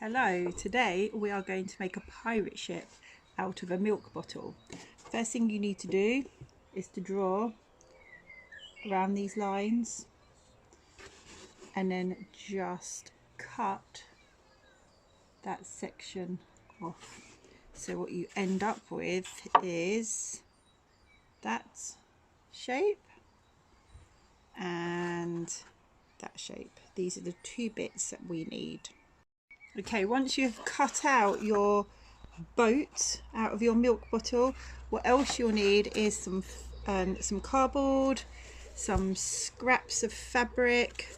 Hello, today we are going to make a pirate ship out of a milk bottle. First thing you need to do is to draw around these lines and then just cut that section off. So what you end up with is that shape and that shape. These are the two bits that we need. Okay, once you've cut out your boat out of your milk bottle, what else you'll need is some cardboard, some scraps of fabric,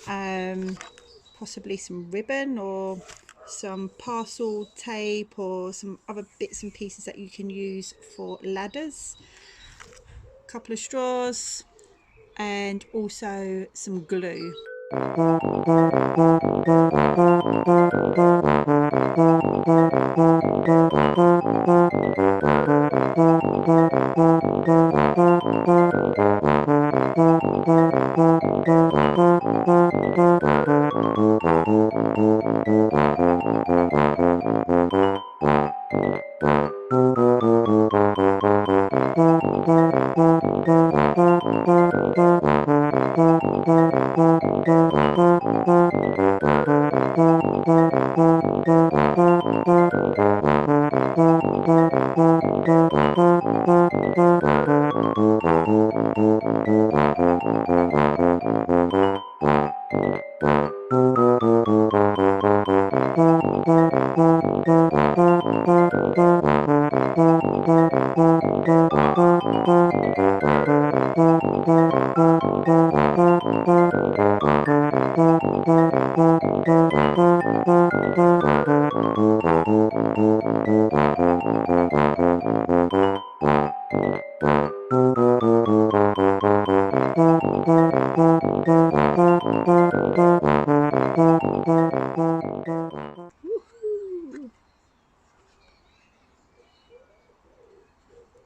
possibly some ribbon or some parcel tape or some other bits and pieces that you can use for ladders, a couple of straws, and also some glue.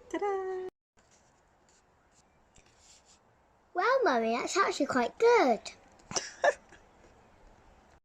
Ta-da! Well, Mummy, that's actually quite good.